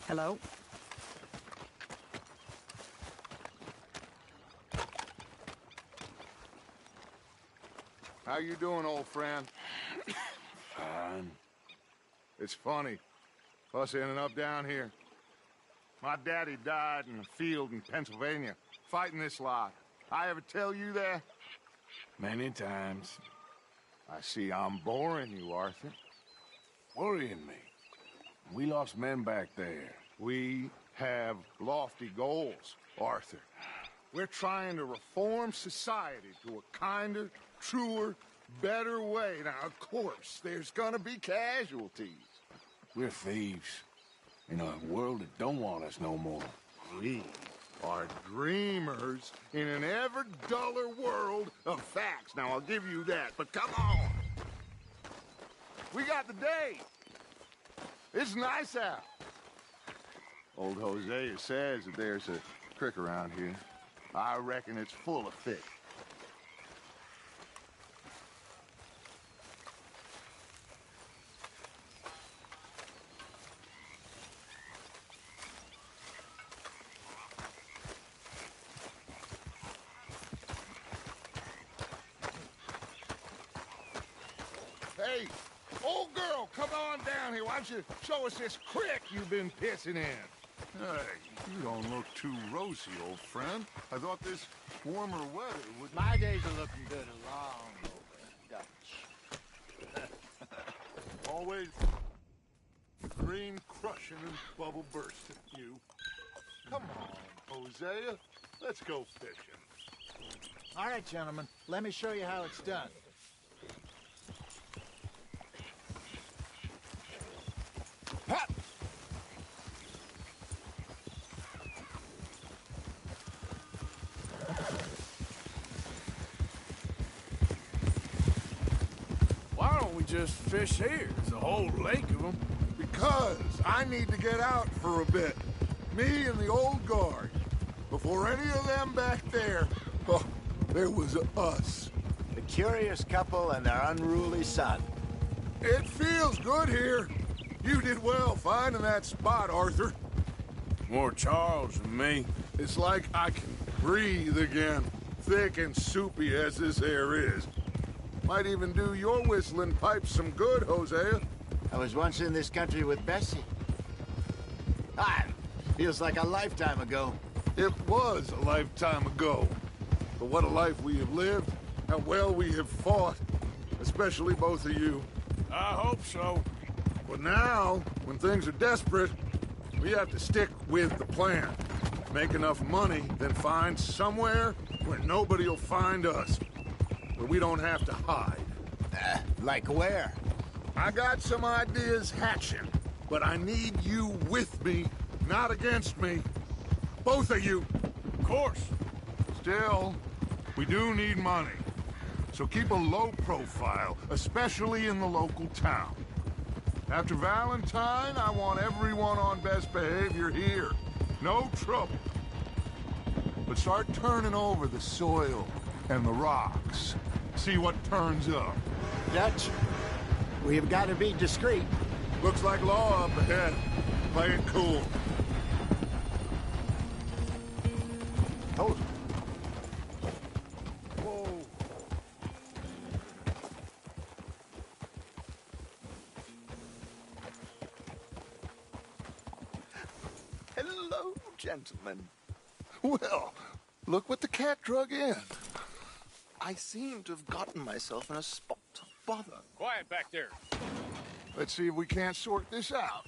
Hello? How you doing, old friend? Fine. It's funny, us ending up down here. My daddy died in a field in Pennsylvania, fighting this lot. I ever tell you that? Many times. I see I'm boring you, Arthur. Worrying me. We lost men back there. We have lofty goals, Arthur. We're trying to reform society to a kinder, truer, better way. Now, of course, there's gonna be casualties. We're thieves. In a world that don't want us no more. We are dreamers in an ever duller world of facts. Now, I'll give you that, but come on. We got the day. It's nice out. Old Hosea says that there's a creek around here. I reckon it's full of fish. Hey, old girl, come on down here. Why don't you show us this creek you've been pissing in? Hey, you don't look too rosy, old friend. I thought this warmer weather would... My days are looking good along over Dutch. Always green crushing and bubble bursting, you. Come on, Hosea. Let's go fishing. All right, gentlemen, let me show you how it's done. Hop! Why don't we just fish here? There's a whole lake of them. Because I need to get out for a bit. Me and the old guard. Before any of them back there, oh, there was us. The curious couple and their unruly son. It feels good here. You did well finding that spot, Arthur. More Charles than me. It's like I can breathe again, thick and soupy as this air is. Might even do your whistling pipes some good, Hosea. I was once in this country with Bessie. Ah, feels like a lifetime ago. It was a lifetime ago. But what a life we have lived, how well we have fought, especially both of you. I hope so. But now, when things are desperate, we have to stick with the plan. Make enough money, then find somewhere where nobody will find us. Where we don't have to hide. Like where? I got some ideas hatching, but I need you with me, not against me. Both of you. Of course. Still, we do need money. So keep a low profile, especially in the local town. After Valentine, I want everyone on best behavior here. No trouble. But start turning over the soil and the rocks. See what turns up. Dutch, we've got to be discreet. Looks like law up ahead. Play it cool. Hold. Whoa. Hello, gentlemen. Well, look what the cat drug in. I seem to have gotten myself in a spot of bother. Quiet back there. Let's see if we can't sort this out.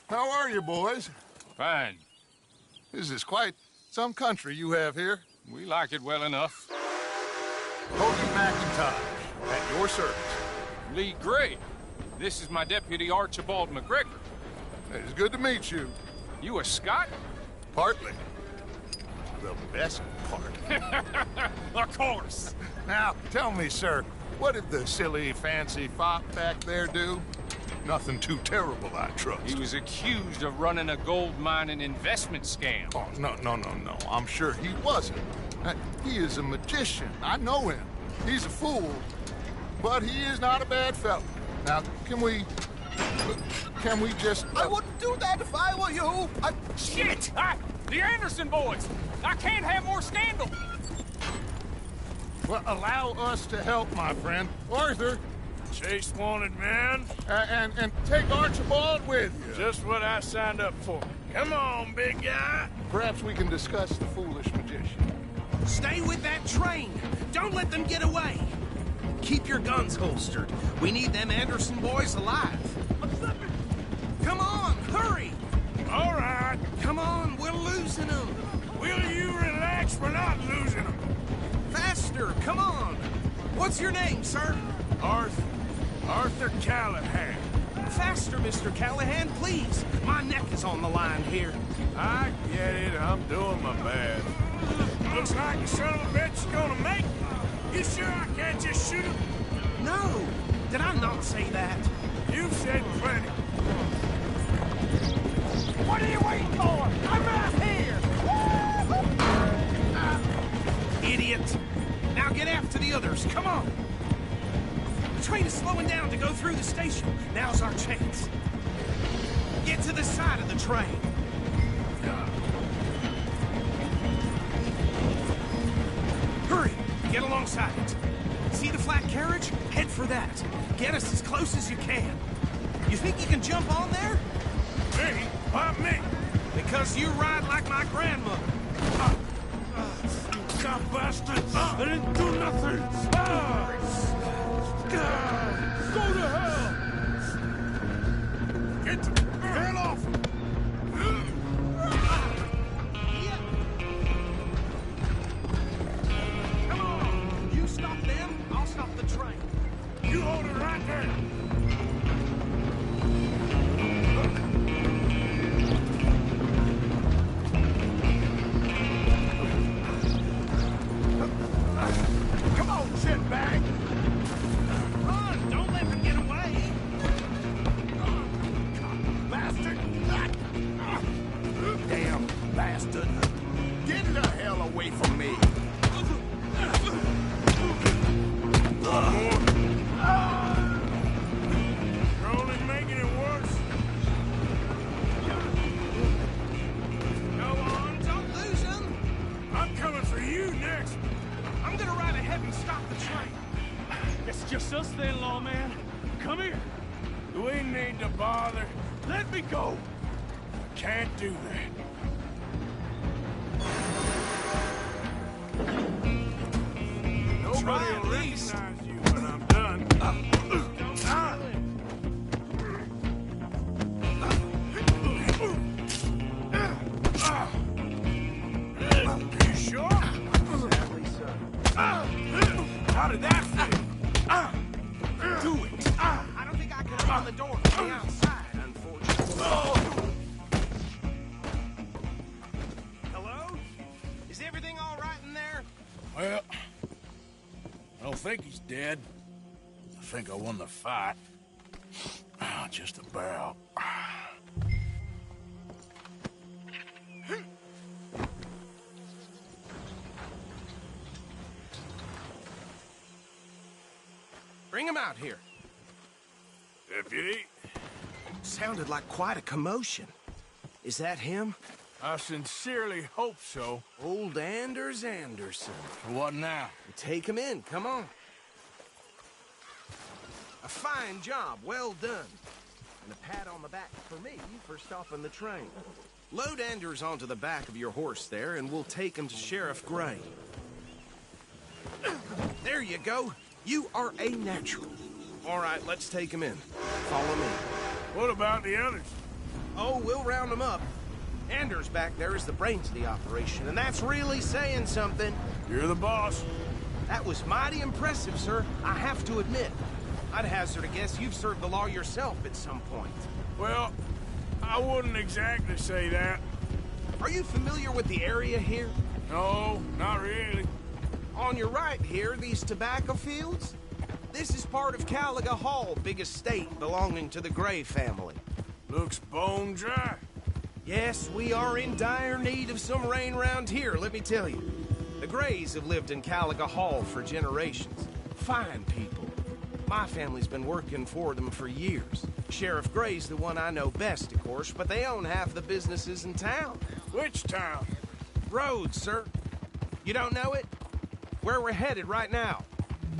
How are you, boys? Fine. This is quite some country you have here. We like it well enough. Hogan McIntyre, at your service. Lee Gray. This is my deputy Archibald McGregor. It's good to meet you. You a Scot? Partly. The best part. Of course. Now, tell me, sir, what did the silly, fancy fop back there do? Nothing too terrible, I trust. He was accused of running a gold mining investment scam. Oh, no. I'm sure he wasn't. He is a magician. I know him. He's a fool. but he is not a bad fellow. Now, can we just... I wouldn't do that if I were you. Shit! The Anderson boys! I can't have more scandal! Well, allow us to help, my friend. Arthur, Chase wanted man. and take Archibald with you. Just what I signed up for. Come on, big guy. Perhaps we can discuss the foolish magician. Stay with that train! Don't let them get away! Keep your guns holstered. We need them Anderson boys alive. Come on, hurry! All right. Come on, we're losing them. Will you relax? We're not losing them. Faster, come on. What's your name, sir? Arthur Callahan. Faster, Mr. Callahan, please. My neck is on the line here. I get it. I'm doing my best. Looks like the son of a bitch is gonna make it. You sure I can't just shoot him? No, did I not say that? You've said plenty. What are you waiting for? I'm right here! Idiot! Now get after the others, come on! The train is slowing down to go through the station. Now's our chance. Get to the side of the train. Hurry! Get alongside it. See the flat carriage? Head for that. Get us as close as you can. You think you can jump on there? Me? Why me? Because you ride like my grandmother. God bastard! I didn't do nothing! Go to hell! Get the hell off! Come on! You stop them, I'll stop the train. You hold it right there! Come on, shitbag! Run! Don't let them get away! Bastard! Damn bastard! Get the hell away from me! You're only making it worse. Go on, don't lose them! I'm coming for you next. I'm gonna ride ahead and stop the train. It's just us then, lawman. Come here. Do we need to bother? Let me go. Can't do that. Nobody Try will at least. recognize you when I'm done. You sure? Sadly, sir. How did that feel? Do it! I don't think I can open the door from the outside, unfortunately. Hello? Is everything all right in there? Well, I don't think he's dead. I think I won the fight. Just about. Bring him out here. Deputy, Sounded like quite a commotion. Is that him? I sincerely hope so. Old Anders Anderson. What now? Take him in, come on. A fine job, well done. And a pat on the back for me for stopping the train. Load Anders onto the back of your horse there, and we'll take him to Sheriff Gray. There you go. You are a natural. All right, let's take him in. Follow me. What about the others? Oh, we'll round them up. Anders back there is the brains of the operation, and that's really saying something. You're the boss. That was mighty impressive, sir. I have to admit. I'd hazard a guess you've served the law yourself at some point. Well, I wouldn't exactly say that. Are you familiar with the area here? No, not really. On your right here, these tobacco fields? This is part of Caliga Hall, big estate belonging to the Gray family. Looks bone dry. Yes, we are in dire need of some rain round here, let me tell you. The Grays have lived in Caliga Hall for generations. Fine people. My family's been working for them for years. Sheriff Gray's the one I know best, of course, but they own half the businesses in town. Which town? Rhodes, sir. You don't know it? Where we're headed right now.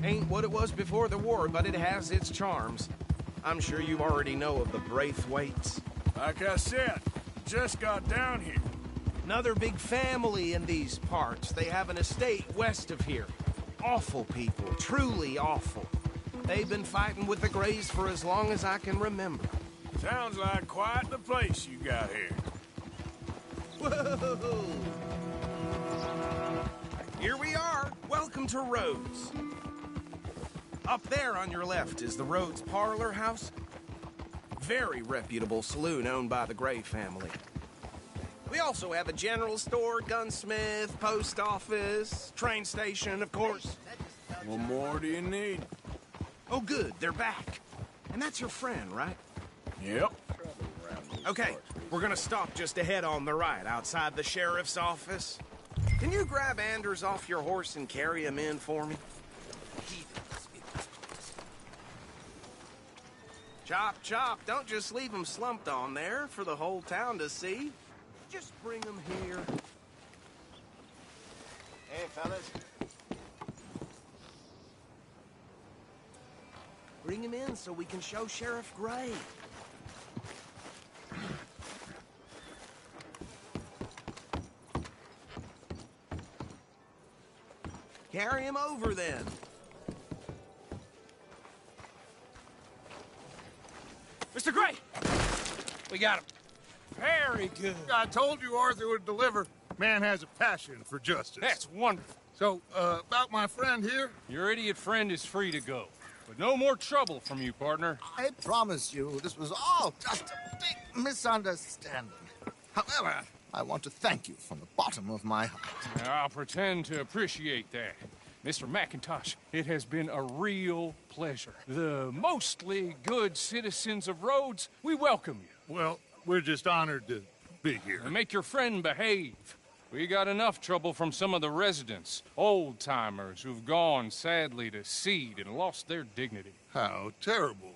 Ain't what it was before the war, but it has its charms. I'm sure you already know of the Braithwaites. Like I said, just got down here. Another big family in these parts. They have an estate west of here. Awful people, truly awful. They've been fighting with the Grays for as long as I can remember. Sounds like quite the place you got here. Whoa! Here we are. Welcome to Rhodes. Up there on your left is the Rhodes Parlor House. Very reputable saloon owned by the Gray family. We also have a general store, gunsmith, post office, train station, of course. What more do you need? Oh, good, they're back. And that's your friend, right? Yep. Okay, we're gonna stop just ahead on the right, outside the sheriff's office. Can you grab Anders off your horse and carry him in for me? Chop, chop, don't just leave him slumped on there for the whole town to see. Just bring him here. Hey, fellas. Bring him in so we can show Sheriff Gray. Carry him over, then. Mr. Gray! We got him. Very good. I told you Arthur would deliver. Man has a passion for justice. That's wonderful. So, about my friend here? Your idiot friend is free to go. But no more trouble from you, partner. I promise you, this was all just a big misunderstanding. However, I want to thank you from the bottom of my heart. I'll pretend to appreciate that. Mr. McIntosh, it has been a real pleasure. The mostly good citizens of Rhodes, we welcome you. Well, we're just honored to be here. And make your friend behave. We got enough trouble from some of the residents, old-timers who've gone, sadly, to seed and lost their dignity. How terrible.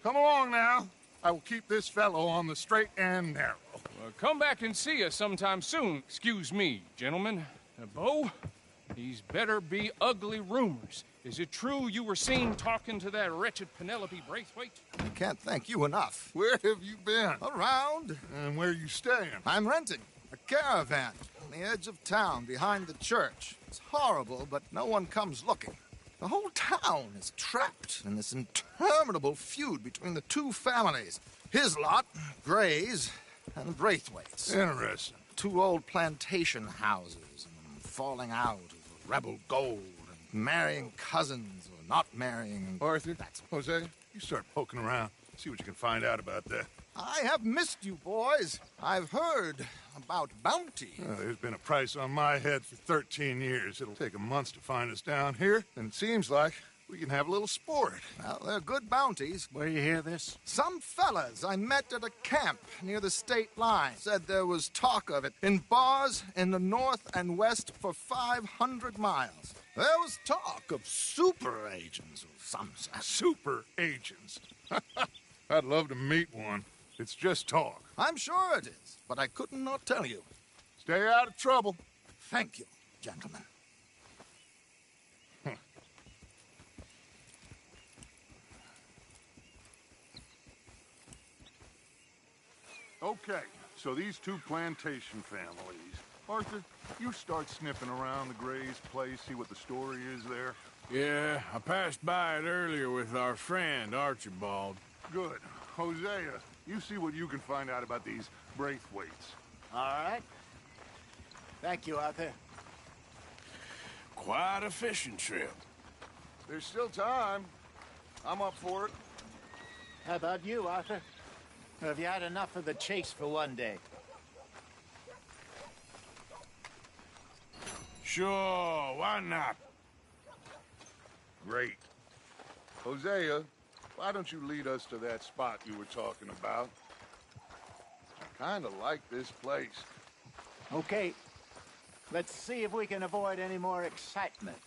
Come along now. I will keep this fellow on the straight and narrow. Come back and see us sometime soon. Excuse me, gentlemen. Bo, these better be ugly rumors. Is it true you were seen talking to that wretched Penelope Braithwaite? I can't thank you enough. Where have you been? Around. And where you staying? I'm renting a caravan on the edge of town behind the church. It's horrible, but no one comes looking. The whole town is trapped in this interminable feud between the two families. His lot, Gray's, and the Braithwaites. Interesting. Two old plantation houses, and falling out over rebel gold, and marrying cousins or not marrying. Arthur, Jose, you start poking around. See what you can find out about that. I have missed you, boys. I've heard about bounty. There's been a price on my head for 13 years. It'll take a month to find us down here, and it seems like we can have a little sport. Well, they're good bounties. Where you hear this? Some fellas I met at a camp near the state line said there was talk of it in bars in the north and west for 500 miles. There was talk of super agents of some sort. Super agents. I'd love to meet one. It's just talk. I'm sure it is, but I couldn't not tell you. Stay out of trouble. Thank you, gentlemen. Okay, so these two plantation families. Arthur, you start sniffing around the Gray's place, see what the story is there. Yeah, I passed by it earlier with our friend, Archibald. Good. Hosea, you see what you can find out about these Braithwaites. All right. Thank you, Arthur. Quite a fishing trip. There's still time. I'm up for it. How about you, Arthur? Have you had enough of the chase for one day? Sure, why not? Great. Hosea, why don't you lead us to that spot you were talking about? I kind of like this place. Okay. Let's see if we can avoid any more excitement.